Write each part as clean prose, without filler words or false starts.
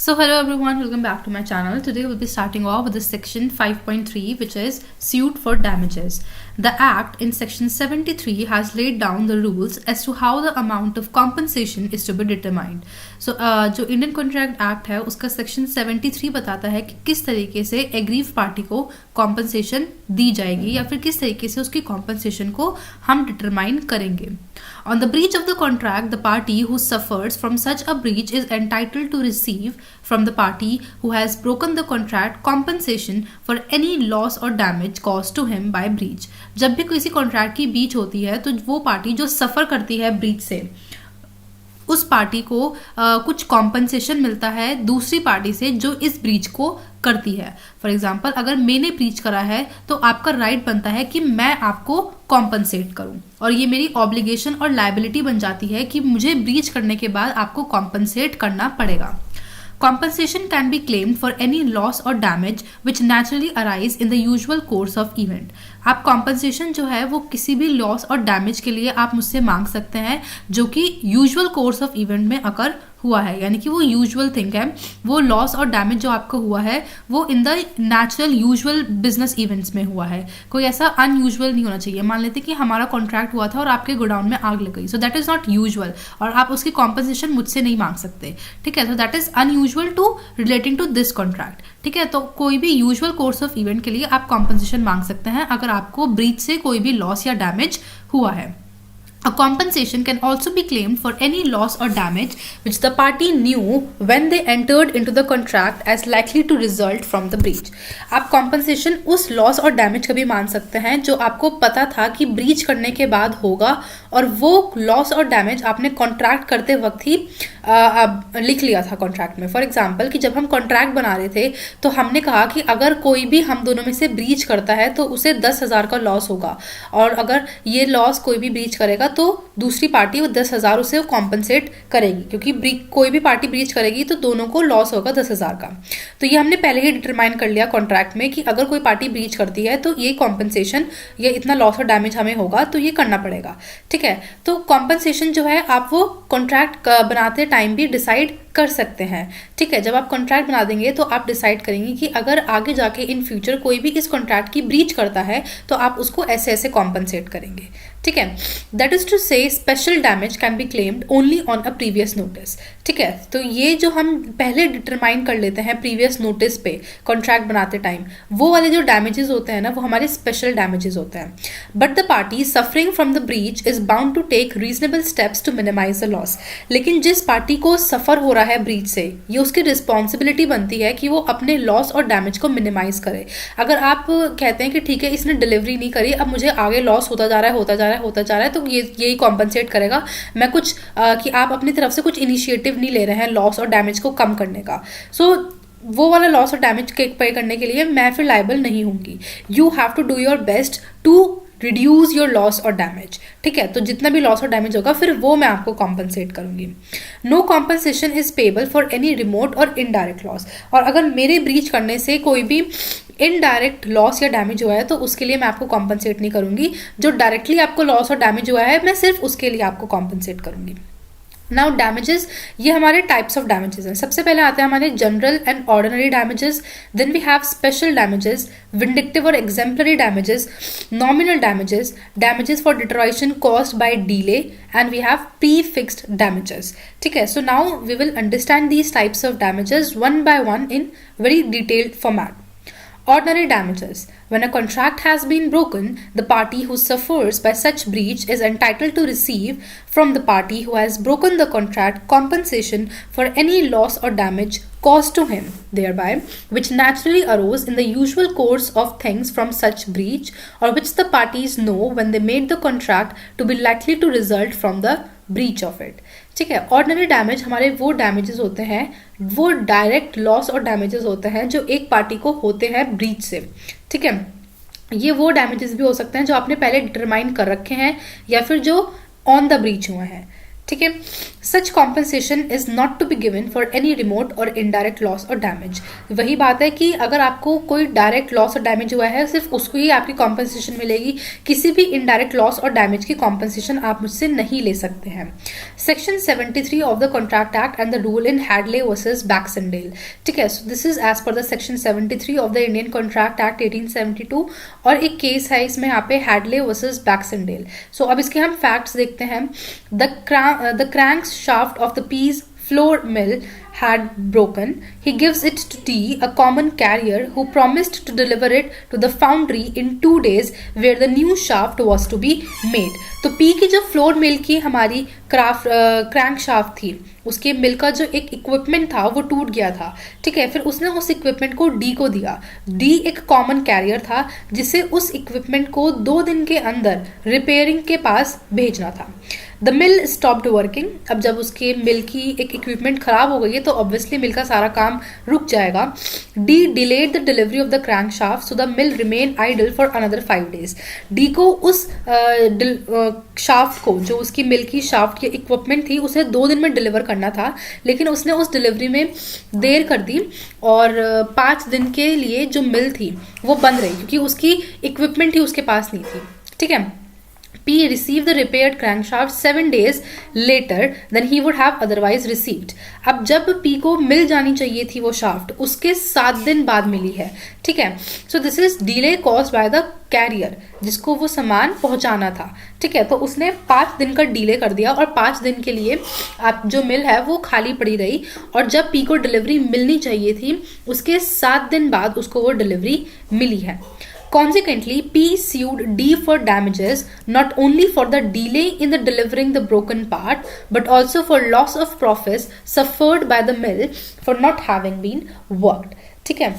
So hello everyone, welcome back to my channel. Today we'll be starting off with the section 5.3, which is suit for damages. The Act in section 73 has laid down the rules as to how the amount of compensation is to be determined. So जो Indian contract act है उसका section 73 बताता है कि किस तरीके से aggrieve party को कॉम्पनसेशन दी जाएगी या फिर किस तरीके से उसकी कॉम्पनसेशन को हम डिटरमाइन करेंगे. On the breach of the contract, the party who suffers from such a breach is entitled to receive from the party who has broken the contract compensation for any loss or damage caused to him by breach. जब भी किसी contract की breach होती है तो वो party जो सफ़र करती है ब्रीच से उस पार्टी को कुछ कॉम्पनसेशन मिलता है दूसरी पार्टी से जो इस ब्रीच को करती है. फॉर एग्जाम्पल, अगर मैंने ब्रीच करा है तो आपका राइट बनता है कि मैं आपको कॉम्पनसेट करूं और ये मेरी ऑब्लिगेशन और लायबिलिटी बन जाती है कि मुझे ब्रीच करने के बाद आपको कॉम्पनसेट करना पड़ेगा. Compensation can be claimed for any loss or damage which naturally arise in the usual course of event. आप compensation जो है वो किसी भी loss और damage के लिए आप मुझसे मांग सकते हैं जो कि usual course of event में अगर हुआ है, यानी कि वो यूजुअल थिंग है. वो लॉस और डैमेज जो आपको हुआ है वो in the natural usual business events में हुआ है. कोई ऐसा अनयूजुअल नहीं होना चाहिए. मान लेते कि हमारा कॉन्ट्रैक्ट हुआ था और आपके गोडाउन में आग लग गई, सो दैट इज नॉट यूजुअल और आप उसकी कॉम्पनसेशन मुझसे नहीं मांग सकते. ठीक है, so that is unusual to relating to this contract. ठीक है, तो कोई भी यूजुअल कोर्स ऑफ इवेंट के लिए आप कॉम्पनसेशन मांग सकते हैं अगर आपको ब्रीच से कोई भी लॉस या डैमेज हुआ है. A compensation can also be claimed for any loss or damage which the party knew when they entered into the contract as likely to result from the breach. आप compensation उस loss और damage का भी मान सकते हैं जो आपको पता था कि breach करने के बाद होगा और वो loss और damage आपने contract करते वक्त ही लिख लिया था contract में. For example, कि जब हम contract बना रहे थे तो हमने कहा कि अगर कोई भी हम दोनों में से breach करता है तो उसे 10,000 का लॉस होगा और अगर ये लॉस कोई भी ब्रीच करेगा तो दूसरी पार्टी वो 10,000 उसे कॉम्पनसेट करेगी, क्योंकि कोई भी पार्टी ब्रीच करेगी तो दोनों को लॉस होगा 10,000 का. तो ये हमने पहले ही डिटरमाइन कर लिया कॉन्ट्रैक्ट में कि अगर कोई पार्टी ब्रीच करती है तो ये कॉम्पनसेशन या इतना लॉस और डैमेज हमें होगा तो ये करना पड़ेगा. ठीक है, तो कॉम्पनसेशन जो है आप वो कॉन्ट्रैक्ट बनाते टाइम भी डिसाइड कर सकते हैं. ठीक है, जब आप कॉन्ट्रैक्ट बना देंगे तो आप डिसाइड करेंगे कि अगर आगे जाके इन फ्यूचर कोई भी इस कॉन्ट्रैक्ट की ब्रीच करता है तो आप उसको ऐसे ऐसे कॉम्पनसेट करेंगे. ठीक है, दैट इज टू से special damage can be claimed only on a previous notice. ठीक है, तो ये जो हम पहले डिटरमाइन कर लेते हैं प्रीवियस नोटिस पे कॉन्ट्रैक्ट बनाते टाइम, वो वाले जो डैमेजेस होते हैं ना वो हमारे स्पेशल डैमेजेस होते हैं. But the party suffering from the breach is bound to take reasonable steps to minimise the loss. लेकिन जिस पार्टी को सफर हो रहा है ब्रीच से, ये उसकी रिस्पॉन्सिबिलिटी बनती है कि वो अपने लॉस और डैमेज को मिनिमाइज करे. अगर आप कहते हैं कि ठीक है इसने डिलीवरी नहीं करी, अब मुझे आगे लॉस होता जा रहा है तो ये यही कॉम्पनसेट करेगा. मैं कुछ कि आप अपनी तरफ से कुछ इनिशिएटिव नहीं ले रहे हैं लॉस और डैमेज को कम करने का, सो वो वाला लॉस और डैमेज पे करने के लिए मैं फिर लायबल नहीं होंगी. You have to do your best to reduce your loss और डैमेज. ठीक है, तो जितना भी लॉस और डैमेज होगा फिर वो मैं आपको कॉम्पनसेट करूंगी. No compensation is payable for any remote और इनडायरेक्ट लॉस. और अगर मेरे ब्रीच करने से कोई भी इनडायरेक्ट लॉस या डैमेज हुआ है तो उसके लिए मैं आपको कॉम्पनसेट नहीं करूंगी. जो डायरेक्टली आपको लॉस और डैमेज हुआ है मैं सिर्फ उसके लिए आपको कॉम्पनसेट करूंगी. नाउ डैमेजेस, ये हमारे टाइप्स ऑफ डैमेजेस हैं. सबसे पहले आते हैं हमारे general and ordinary damages. Then we have special damages, vindictive और exemplary damages, nominal damages, damages for deterioration caused by delay, and we have prefixed damages. ठीक है, so now we will understand these types of damages one by one in very detailed format. Ordinary damages. When a contract has been broken, the party who suffers by such breach is entitled to receive from the party who has broken the contract compensation for any loss or damage caused to him thereby, which naturally arose in the usual course of things from such breach, or which the parties know when they made the contract to be likely to result from the breach of it. ठीक है, ordinary damage हमारे वो damages होते हैं, वो direct loss और damages होते हैं जो एक पार्टी को होते हैं ब्रीच से. ठीक है, ये वो डैमेजेस भी हो सकते हैं जो आपने पहले डिटरमाइन कर रखे हैं या फिर जो ऑन द ब्रीच हुए हैं. ठीक है। Such compensation is not to be given for any remote और इनडायरेक्ट लॉस और डैमेज। वही बात है कि अगर आपको कोई डायरेक्ट लॉस और डैमेज हुआ है सिर्फ उसको ही आपकी कॉम्पनसेशन मिलेगी, किसी भी इनडायरेक्ट लॉस और डैमेज की कॉम्पनसेशन आप मुझसे नहीं ले सकते हैं। Section 73 of the contract act and the rule in Hadley versus Baxendale. ठीक है, so this is as per the section 73 of the Indian contract act 1872 और एक केस है इसमें यहाँ पे हैडले वर्सेस बैक्सनडेल। सो अब इसके हम फैक्ट्स देखते हैं। The crankshaft of the Pease flour mill had broken. He gives it to T, a common carrier, who promised to deliver it to the foundry in 2 days, where the new shaft was to be made. तो P की जो flour mill की हमारी crank shaft थी, उसके मिल का जो एक इक्विपमेंट था वो टूट गया था। ठीक है, फिर उसने उस इक्विपमेंट को डी को दिया। डी एक कॉमन कैरियर था जिसे उस इक्विपमेंट को 2 दिन के अंदर रिपेयरिंग के पास भेजना था। The mill stopped working. अब जब उसके मिल की एक इक्विपमेंट खराब हो गई है तो ऑब्वियसली मिल का सारा काम रुक जाएगा। D delayed the delivery of the crankshaft so the mill remain idle for another 5 days। D को उस शाफ्ट को, जो उसकी मिल की शाफ्ट की इक्विपमेंट थी, उसे 2 दिन में डिलीवर करना था, लेकिन उसने उस डिलीवरी में देर कर दी और 5 दिन के लिए जो मिल थी वो बंद रही क्योंकि उसकी इक्विपमेंट ही उसके पास नहीं थी। ठीक है, P received the repaired crankshaft 7 days later than he would have otherwise received। अब जब P को मिल जानी चाहिए थी वो शाफ्ट, उसके 7 दिन बाद मिली है। ठीक है, so this is delay caused by the carrier, जिसको वो सामान पहुंचाना था। ठीक है, तो उसने 5 दिन का डिले कर दिया और 5 दिन के लिए आप जो मिल है वो खाली पड़ी रही, और जब P को डिलीवरी मिलनी चाहिए थी उसके 7 दिन बाद उसको वो डिलीवरी मिली है। Consequently, P sued D for damages not only for the delay in the delivering the broken part but also for loss of profits suffered by the mill for not having been worked। ठीक है,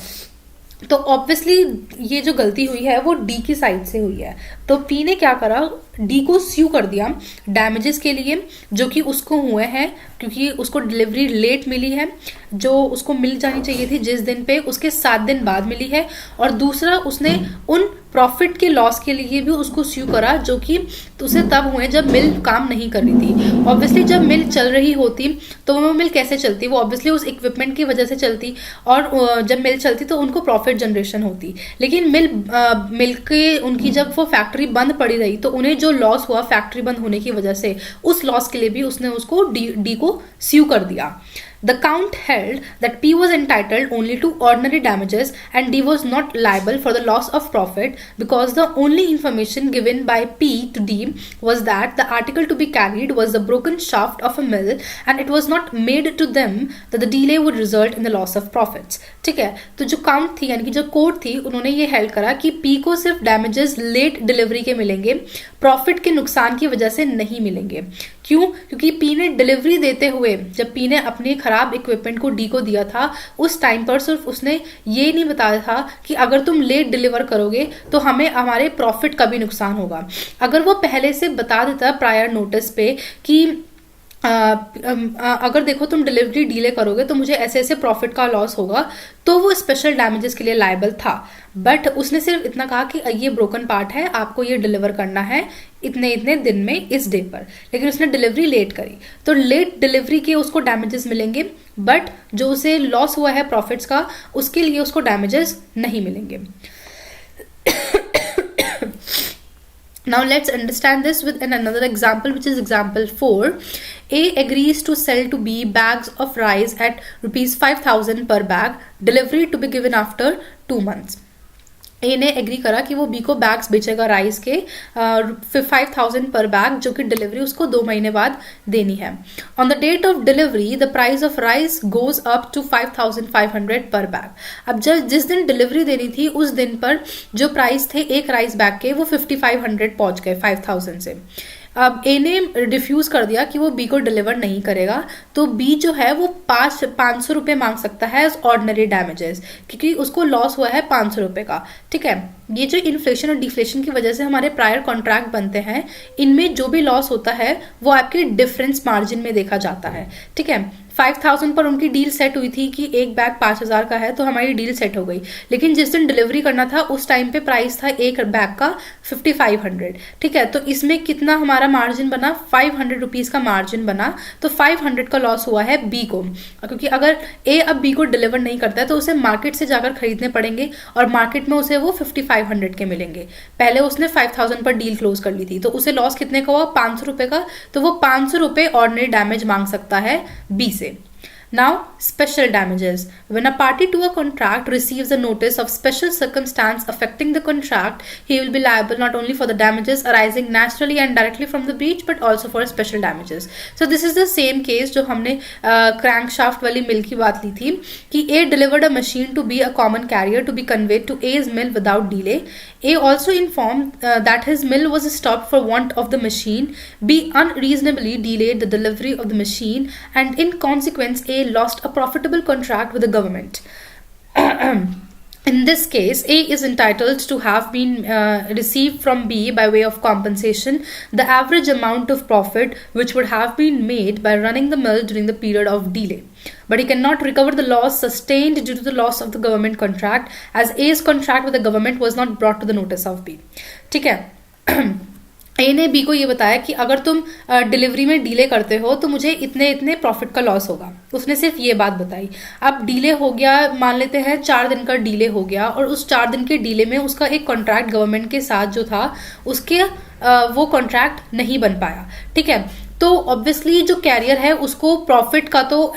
तो obviously ये जो गलती हुई है वो D की साइड से हुई है। तो पी ने क्या करा, डी को स्यू कर दिया डैमेजेस के लिए जो कि उसको हुए हैं क्योंकि उसको डिलीवरी लेट मिली है, जो उसको मिल जानी चाहिए थी जिस दिन पे उसके 7 दिन बाद मिली है। और दूसरा, उसने उन प्रॉफिट के लॉस के लिए भी उसको स्यू करा जो कि उसे तब हुए जब मिल काम नहीं कर रही थी। ऑब्वियसली जब मिल चल रही होती तो वो मिल कैसे चलती, वो ऑब्वियसली उस इक्विपमेंट की वजह से चलती, और जब मिल चलती तो उनको प्रॉफिट जनरेशन होती। लेकिन मिल के उनकी जब वो फैक्ट्री बंद पड़ी रही तो उन्हें जो लॉस हुआ फैक्ट्री बंद होने की वजह से, उस लॉस के लिए भी उसने उसको डी को स्यू कर दिया। The count held that P was entitled only to ordinary damages and D was not liable for the loss of profit because the only information given by P to D was that the article to be carried was the broken shaft of a mill and it was not made to them that the delay would result in the loss of profits। ठीक है, तो जो count थी यानी कि जो court थी, उन्होंने ये हेल्ड करा कि P को सिर्फ डैमेजेस लेट डिलीवरी के मिलेंगे, प्रॉफिट के नुकसान की वजह से नहीं मिलेंगे। क्यों? क्योंकि P ने डिलीवरी देते हुए, जब P ने अपने खराब इक्विपमेंट को डी को दिया था, उस टाइम पर सिर्फ उसने ये नहीं बताया था कि अगर तुम लेट डिलीवर करोगे तो हमें हमारे प्रॉफिट का भी नुकसान होगा। अगर वो पहले से बता देता प्रायर नोटिस पे कि अगर देखो तुम डिलीवरी डिले करोगे तो मुझे ऐसे ऐसे प्रॉफिट का लॉस होगा, तो वो स्पेशल डैमेजेस के लिए लायबल था। बट उसने सिर्फ इतना कहा कि ये ब्रोकन पार्ट है, आपको ये डिलीवर करना है इतने इतने दिन में इस डे पर, लेकिन उसने डिलीवरी लेट करी तो लेट डिलीवरी के उसको डैमेजेस मिलेंगे, बट जो उसे लॉस हुआ है प्रॉफिट्स का उसके लिए उसको डैमेजेस नहीं मिलेंगे। Now let's understand this with another example, which is example 4. A agrees to sell to B bags of rice at rupees 5,000 per bag, delivery to be given after 2 months. ए ने agree करा कि वो B को bags बेचेगा rice के 5,000 पर bag, जो कि डिलीवरी उसको 2 महीने बाद देनी है। On the date of delivery the price of rice goes up to 5,500 per bag. अब जब जिस दिन डिलीवरी देनी थी उस दिन पर जो प्राइस थे एक राइस बैग के, वो 5,500 पहुंच गए 5,000 से। अब ए ने रिफ्यूज कर दिया कि वो बी को डिलीवर नहीं करेगा, तो बी जो है वो 500 रुपये मांग सकता है एज ऑर्डिनरी डैमेजेस, क्योंकि उसको लॉस हुआ है 500 रुपये का। ठीक है, ये जो इन्फ्लेशन और डिफ्लेशन की वजह से हमारे प्रायर कॉन्ट्रैक्ट बनते हैं, इनमें जो भी लॉस होता है वो आपके डिफरेंस मार्जिन में देखा जाता है। ठीक है, 5000 पर उनकी डील सेट हुई थी कि एक बैग 5000 का है, तो हमारी डील सेट हो गई। लेकिन जिस दिन डिलीवरी करना था उस टाइम पे प्राइस था एक बैग का 5500, ठीक है। तो इसमें कितना हमारा मार्जिन बना, 500 रुपीज का मार्जिन बना। तो 500 का लॉस हुआ है बी को, क्योंकि अगर ए अब बी को डिलीवर नहीं करता है तो उसे मार्केट से जाकर खरीदने पड़ेंगे और मार्केट में उसे वो 5500 के मिलेंगे। पहले उसने 5000 पर डील क्लोज कर ली थी, तो उसे लॉस कितने का हुआ, 500 रुपए का। तो वो 500 रुपए ऑर्डिनरी डैमेज मांग सकता है बी से। Now, special damages. When a party to a contract receives a notice of special circumstance affecting the contract, he will be liable not only for the damages arising naturally and directly from the breach, but also for special damages. So this is the same case जो हमने crankshaft वाली mill की बात ली थी कि A delivered a machine to be a common carrier to be conveyed to A's mill without delay. A also informed that his mill was stopped for want of the machine. B unreasonably delayed the delivery of the machine, and in consequence A lost a profitable contract with the government. In this case, A is entitled to have been received from B by way of compensation the average amount of profit which would have been made by running the mill during the period of delay. But he cannot recover the loss sustained due to the loss of the government contract, as A's contract with the government was not brought to the notice of B. ठीक है। ए ने B को ये बताया कि अगर तुम delivery में डीले करते हो तो मुझे इतने इतने प्रॉफिट का लॉस होगा। उसने सिर्फ ये बात बताई। अब डीले हो गया, मान लेते हैं 4 दिन का डीले हो गया, और उस 4 दिन के डीले में उसका एक कॉन्ट्रैक्ट गवर्नमेंट के साथ जो था उसके वो कॉन्ट्रैक्ट नहीं बन पाया, ठीक है। तो ऑब्वियसली जो कैरियर है उसको प्रॉफिट का तो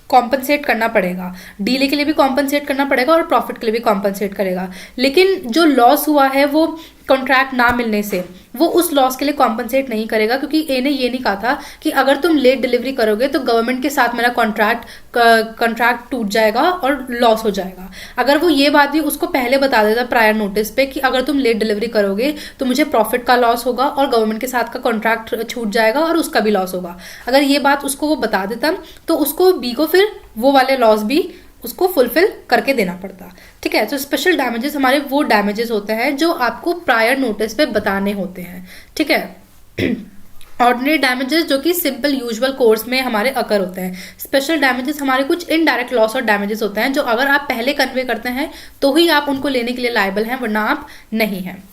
कॉम्पनसेट करना पड़ेगा, डीले के लिए भी कॉम्पनसेट करना पड़ेगा और प्रॉफिट के लिए भी कॉम्पनसेट करेगा। लेकिन जो लॉस हुआ है वो कॉन्ट्रैक्ट ना मिलने से, वो उस लॉस के लिए कॉम्पनसेट नहीं करेगा, क्योंकि ए ने ये नहीं कहा था कि अगर तुम लेट डिलीवरी करोगे तो गवर्नमेंट के साथ मेरा कॉन्ट्रैक्ट टूट जाएगा और लॉस हो जाएगा। अगर वो ये बात भी उसको पहले बता देता प्रायर नोटिस पे कि अगर तुम लेट डिलीवरी करोगे तो मुझे प्रॉफिट का लॉस होगा और गवर्नमेंट के साथ का कॉन्ट्रैक्ट छूट जाएगा और उसका भी लॉस होगा, अगर ये बात उसको वो बता देता तो उसको बी को फिर वो वाले लॉस भी उसको फुलफिल करके देना पड़ता, ठीक है। तो स्पेशल डैमेजेस हमारे वो डैमेजेस होते हैं जो आपको प्रायर नोटिस पे बताने होते हैं, ठीक है। ऑर्डिनरी डैमेजेस जो कि सिंपल यूजुअल कोर्स में हमारे अकर होते हैं। स्पेशल डैमेजेस हमारे कुछ इनडायरेक्ट लॉस और डैमेजेस होते हैं जो अगर आप पहले कन्वे करते हैं तो ही आप उनको लेने के लिए लायबल हैं, वरना आप नहीं हैं।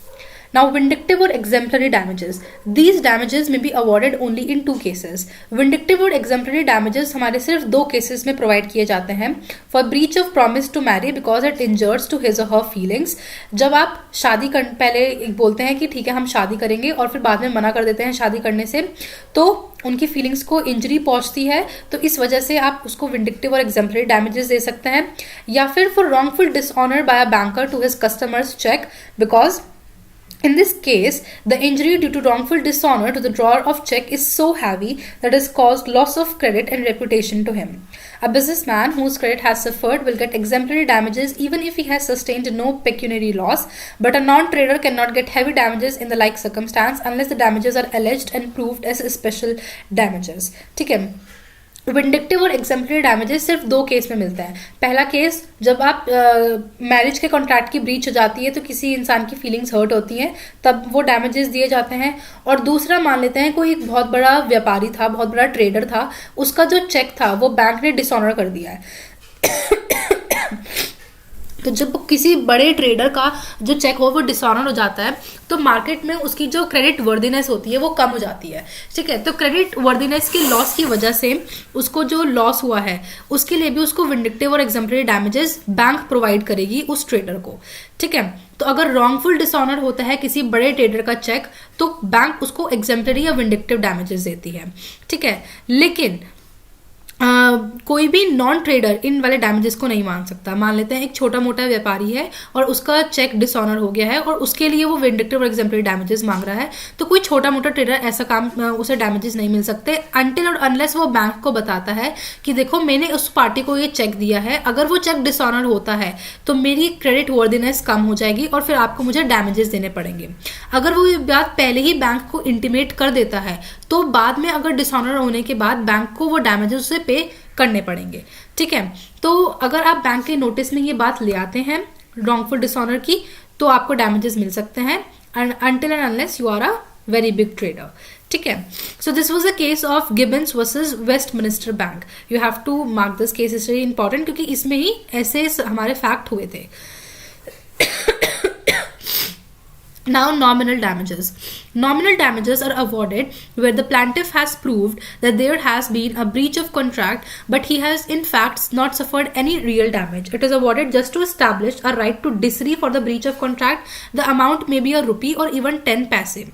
Now, vindictive or exemplary damages. These damages may be awarded only in 2 cases. Vindictive और exemplary damages हमारे सिर्फ 2 cases में provide किए जाते हैं. For breach of promise to marry because it injures to his or her feelings. जब आप शादी कर पहले बोलते हैं कि ठीक है हम शादी करेंगे और फिर बाद में मना कर देते हैं शादी करने से, तो उनकी फीलिंग्स को इंजरी पहुंचती है, तो इस वजह से आप उसको विंडिक्टिव और एग्जाम्पलरी डैमेजेस दे सकते हैं। या फिर for wrongful dishonour by a banker to his customers cheque because in this case, the injury due to wrongful dishonor to the drawer of check is so heavy that has caused loss of credit and reputation to him. A businessman whose credit has suffered will get exemplary damages even if he has sustained no pecuniary loss, but a non-trader cannot get heavy damages in the like circumstance unless the damages are alleged and proved as special damages. ठीक है। Vindictive और exemplary damages सिर्फ 2 case में मिलता है। पहला case जब आप मैरिज के कॉन्ट्रैक्ट की ब्रीच हो जाती है तो किसी इंसान की फीलिंग्स हर्ट होती हैं, तब वो डैमेजेस दिए जाते हैं। और दूसरा मान लेते हैं कोई एक बहुत बड़ा व्यापारी था, बहुत बड़ा ट्रेडर था, उसका जो चेक था वो बैंक ने डिसऑनर कर दिया है। तो जब किसी बड़े ट्रेडर का जो चेक हो वो डिसऑनर हो जाता है तो मार्केट में उसकी जो क्रेडिट वर्दीनेस होती है वो कम हो जाती है, ठीक है। तो क्रेडिट वर्दीनेस के लॉस की वजह से उसको जो लॉस हुआ है उसके लिए भी उसको विंडिक्टिव और एग्जाम्पलरी डैमेजेस बैंक प्रोवाइड करेगी उस ट्रेडर को, ठीक है। तो अगर रॉन्गफुल डिसऑनर होता है किसी बड़े ट्रेडर का चेक तो बैंक उसको एग्जाम्पलरी या विंडिक्टिव डैमेजेस देती है, ठीक है। लेकिन कोई भी नॉन ट्रेडर इन वाले डैमेजेस को नहीं मान सकता। मान लेते हैं एक छोटा मोटा व्यापारी है और उसका चेक डिसऑनर हो गया है और उसके लिए वो विंडिक्टिव और एग्जाम्पलरी डैमेजेस मांग रहा है, तो कोई छोटा मोटा ट्रेडर ऐसा काम उसे डैमेजेस नहीं मिल सकते अनटिल और अनलेस वो बैंक को बताता है कि देखो मैंने उस पार्टी को ये चेक दिया है, अगर वो चेक डिसऑनर होता है तो मेरी क्रेडिट वर्दीनेस कम हो जाएगी और फिर आपको मुझे डैमेजेस देने पड़ेंगे। अगर वो ये बात पहले ही बैंक को इंटीमेट कर देता है तो बाद में अगर डिसऑनर होने के बाद बैंक को वो डैमेजेस उसे पे करने पड़ेंगे, ठीक है। तो अगर आप बैंक के नोटिस में ये बात ले आते हैं रॉन्गफुल डिसऑनर की तो आपको डैमेजेस मिल सकते हैं until and unless you are a very big trader. ठीक है. So this was a case of Gibbons versus Westminster bank. You have to mark this case, is very important क्योंकि इसमें ही ऐसे हमारे फैक्ट हुए थे. Now, nominal damages. Nominal damages are awarded where the plaintiff has proved that there has been a breach of contract, but he has in fact not suffered any real damage. It is awarded just to establish a right to disre for the breach of contract. The amount may be a rupee or even 10 paise.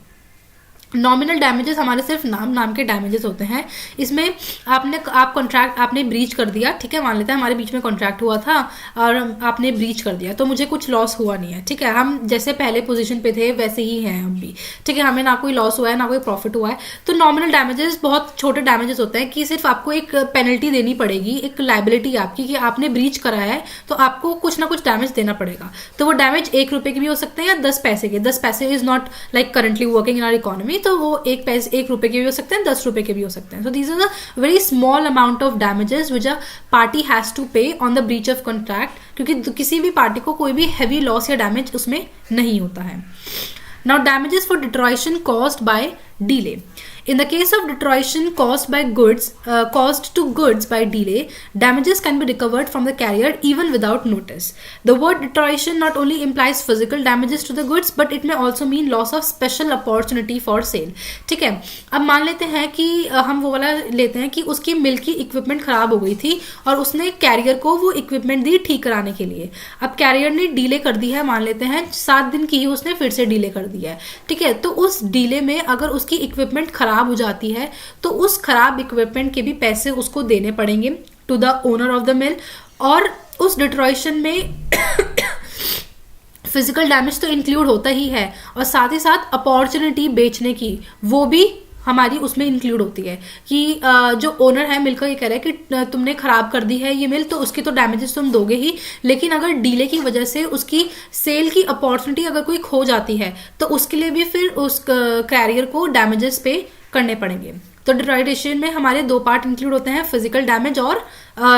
Nominal damages हमारे सिर्फ नाम के damages होते हैं. इसमें आपने breach कर दिया, ठीक है, मान लेते हैं हमारे बीच में कॉन्ट्रैक्ट हुआ था और आपने ब्रीच कर दिया, तो मुझे कुछ लॉस हुआ नहीं है. ठीक है, हम जैसे पहले पोजीशन पे थे वैसे ही हैं हम भी. ठीक है, हमें ना कोई लॉस हुआ है ना कोई प्रॉफिट हुआ है. तो नॉमिनल डैमेजेस बहुत छोटे डैमेजेस होते हैं कि सिर्फ आपको एक पेनल्टी देनी पड़ेगी, एक लाइबिलिटी आपकी कि आपने ब्रीच करा है तो आपको कुछ ना कुछ डैमेज देना पड़ेगा. तो वो डैमेज 1 रुपए के भी हो सकते हैं या 10 पैसे के. 10 पैसे is not like currently working in our economy, तो वो 1 रुपए के भी हो सकते हैं, 10 रुपए के भी हो सकते हैं. So these are the very small amount of damages which a party has to pay on the breach of contract, क्योंकि किसी भी पार्टी को कोई भी हैवी लॉस या डैमेज उसमें नहीं होता है. Now damages for deterioration caused by delay. In the case of deterioration caused to goods by delay, damages can be recovered from the carrier even without notice. The word deterioration not only implies physical damages to the goods, but it may also mean loss of special opportunity for sale. ठीक है, अब मान लेते हैं कि हम वो वाला लेते हैं कि उसकी मिल की इक्विपमेंट खराब हो गई थी और उसने कैरियर को वो इक्विपमेंट दी ठीक कराने के लिए. अब कैरियर ने डीले कर दी है, मान लेते हैं 7 दिन की ही उसने फिर से डीले कर दी है. ठीक है, तो उस डीले में अगर उसकी इक्विपमेंट खराब हो जाती है तो उस खराब इक्विपमेंट के भी पैसे उसको देने पड़ेंगे to the owner of the mill. और उस डिट्रॉयशन में फिजिकल डैमेज तो इंक्लूड होता ही है और साथ ही साथ अपॉर्चुनिटी बेचने की वो भी हमारी उसमें इंक्लूड होती है कि जो ओनर है मिल का ये कह रहा है कि तुमने खराब कर दी है ये मिल, तो उसकी तो डैमेजेस तुम दोगे ही, लेकिन अगर डीले की वजह से उसकी सेल की अपॉर्चुनिटी अगर कोई खो जाती है तो उसके लिए भी फिर उस कैरियर को डैमेजेस पे करने पड़ेंगे. तो डिट्रॉयटेशन में हमारे 2 पार्ट इंक्लूड होते हैं, फिजिकल डैमेज और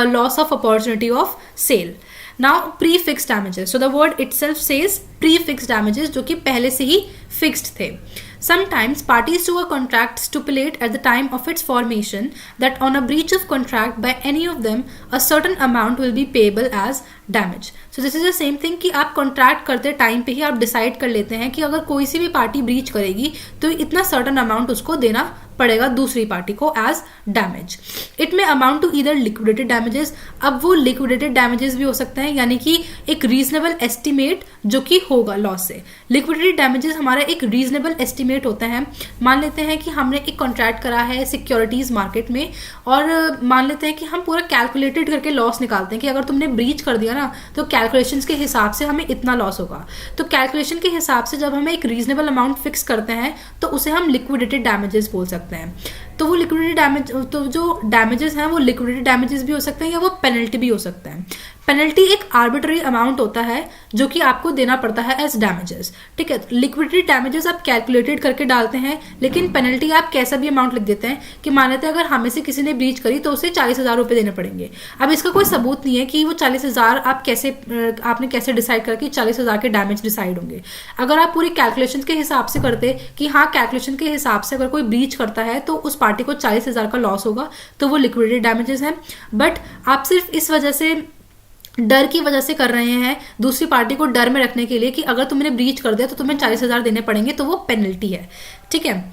loss of opportunity of sale. Now pre fix damages. So the word itself says pre fix damages, जो कि पहले से ही फिक्स्ड थे. Sometimes parties to a contract stipulate at the time of its formation that on a breach of contract by any of them, a certain amount will be payable as damage. So this is the same thing कि आप contract करते time पे ही आप decide कर लेते हैं कि अगर कोई सी भी पार्टी ब्रीच करेगी तो इतना सर्टन अमाउंट उसको देना पड़ेगा दूसरी पार्टी को एज डैमेज. इट में amount to either liquidated damages. अब वो लिक्विडेटेड डैमेजेस भी हो सकते हैं, यानी कि एक रीजनेबल एस्टिमेट जो कि होगा लॉस से. लिक्विडेटेड डैमेजेस हमारा एक रीजनेबल एस्टिमेट होता है. मान लेते हैं कि हमने एक कॉन्ट्रैक्ट करा है सिक्योरिटीज मार्केट में और मान लेते हैं कि हम पूरा कैलकुलेटेड करके लॉस निकालते हैं कि अगर तुमने ब्रीच कर दिया ना तो कैलकुलेशंस के हिसाब से हमें इतना लॉस होगा. तो कैलकुलेशन के हिसाब से जब हमें एक रीजनेबल अमाउंट फिक्स करते हैं तो उसे हम लिक्विडेटेड डैमेजेस बोल सकते हैं. तो वो लिक्विडेटेड डैमेज, तो जो डैमेजेस हैं वो लिक्विडेटेड डैमेजेस भी हो सकते हैं या वो पेनल्टी भी हो सकता है. पेनल्टी एक आर्बिट्ररी अमाउंट होता है जो कि आपको देना पड़ता है एज डैमेजेस. ठीक है, लिक्विडेटेड डैमेजेस आप कैलकुलेटेड करके डालते हैं, लेकिन पेनल्टी आप कैसा भी अमाउंट लिख देते हैं कि मान लेते हैं अगर हमें से किसी ने ब्रीच करी तो उसे 40,000 रुपये देने पड़ेंगे. अब इसका कोई सबूत नहीं है कि वो 40,000 आपने कैसे डिसाइड करा कि 40,000 के डैमेज डिसाइड होंगे. अगर आप पूरी कैलकुलेशन के हिसाब से करते कि हाँ कैलकुलेशन के हिसाब से अगर कोई ब्रीच करता है तो उस पार्टी को 40,000 का लॉस होगा तो वो लिक्विडेटेड डैमेजेस हैं. बट आप सिर्फ इस वजह से डर की वजह से कर रहे हैं, दूसरी पार्टी को डर में रखने के लिए कि अगर तुमने ब्रीच कर दिया तो तुम्हें 40,000 देने पड़ेंगे, तो वो पेनल्टी है. ठीक है.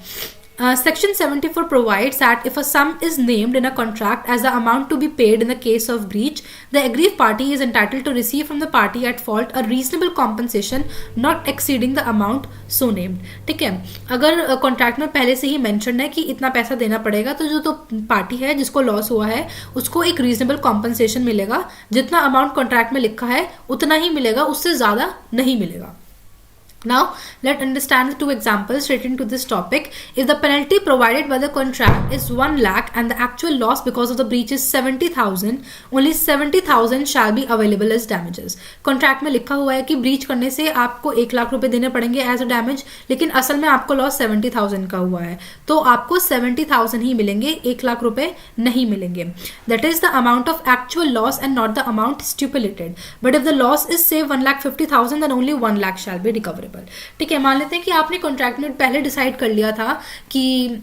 Section 74 provides that if a sum is named in a contract as the amount to be paid in the case of breach, the aggrieved party is entitled to receive from the party at fault a reasonable compensation not exceeding the amount so named. ठीक है, अगर contract में पहले से ही mention है कि इतना पैसा देना पड़ेगा तो जो पार्टी है जिसको लॉस हुआ है उसको एक रीजनेबल कॉम्पनसेशन मिलेगा. जितना अमाउंट कॉन्ट्रैक्ट में लिखा है उतना ही मिलेगा, उससे ज़्यादा नहीं मिलेगा. Now, let's understand the 2 examples relating to this topic. If the penalty provided by the contract is 1 lakh and the actual loss because of the breach is 70,000, only 70,000 shall be available as damages. Contract में लिखा हुआ है कि breach करने से आपको 1 लाख रुपए देने पड़ेंगे एज अ डैमेज, लेकिन असल में आपको लॉस 70,000 का हुआ है तो आपको 70,000 ही मिलेंगे, 1 लाख रुपए नहीं मिलेंगे. That is the amount of actual loss and not the amount stipulated. But if the loss is say 1,50,000, then only 1 lakh shall be recoverable. Available. ठीक है, मान लेते हैं कि आपने कॉन्ट्रैक्ट में पहले डिसाइड कर लिया था कि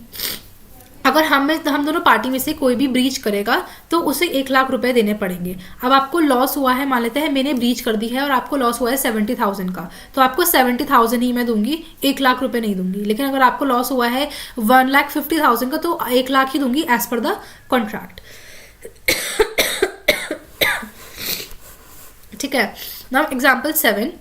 अगर हम दोनों पार्टी में से कोई भी ब्रीच करेगा तो उसे 1 लाख रुपए देने पड़ेंगे। अब आपको लॉस हुआ है, मान लेते हैं मैंने ब्रीच कर दी है और आपको लॉस हुआ है 70,000 का, तो आपको 70,000 ही मैं दूंगी, 1 लाख रुपए नहीं दूंगी। लेकिन अगर आपको लॉस हुआ है 1,50,000 का तो 1 लाख ही दूंगी एज पर द कॉन्ट्रैक्ट। ठीक है, now example 7,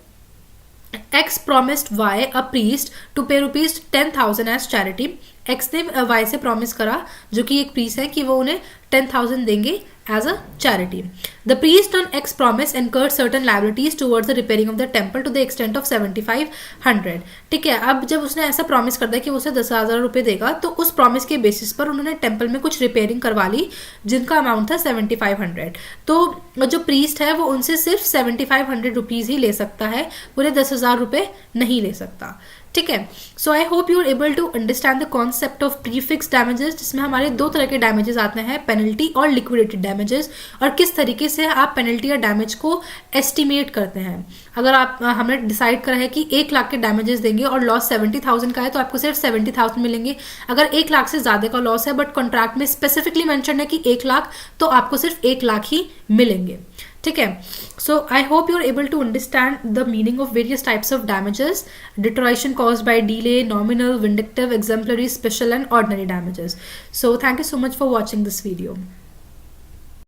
X promised Y a priest to pay rupees 10,000 as charity. X ने Y से प्रॉमिस करा, जो कि एक प्रीस्ट है, कि वो उन्हें 10,000 देंगे as a charity. The priest on X promise incurred certain liabilities towards the repairing of the temple to the extent of 7,500. ठीक है, अब जब उसने ऐसा प्रॉमिस कर दिया कि वो उसे 10,000 रुपये देगा, तो उस प्रॉमिस के बेसिस पर उन्होंने टेम्पल में कुछ रिपेयरिंग करवा ली जिनका अमाउंट था 7,500। तो जो प्रीस्ट है वो उनसे सिर्फ 7,500 रुपीज़ ही ले सकता है, पूरे 10,000 रुपये नहीं ले सकता। ठीक है, so I hope you are able to understand the concept of prefixed damages, जिसमें हमारे 2 तरह के डैमेजेस आते हैं, पेनल्टी और लिक्विडेटेड डैमेजेस, और किस तरीके से आप पेनल्टी या डैमेज को एस्टिमेट करते हैं। अगर हमने डिसाइड करा है कि 1 लाख के डैमेजेस देंगे और लॉस 70,000 का है, तो आपको सिर्फ 70,000 मिलेंगे। अगर 1 लाख से ज़्यादा का लॉस है बट कॉन्ट्रैक्ट में स्पेसिफिकली मेंशन है कि 1 लाख, तो आपको सिर्फ 1 लाख ही मिलेंगे। ठीक है, so I hope you are able to understand the meaning of various types of damages, deterioration caused by delay, nominal, vindictive, exemplary, special and ordinary damages. So thank you so much for watching this video.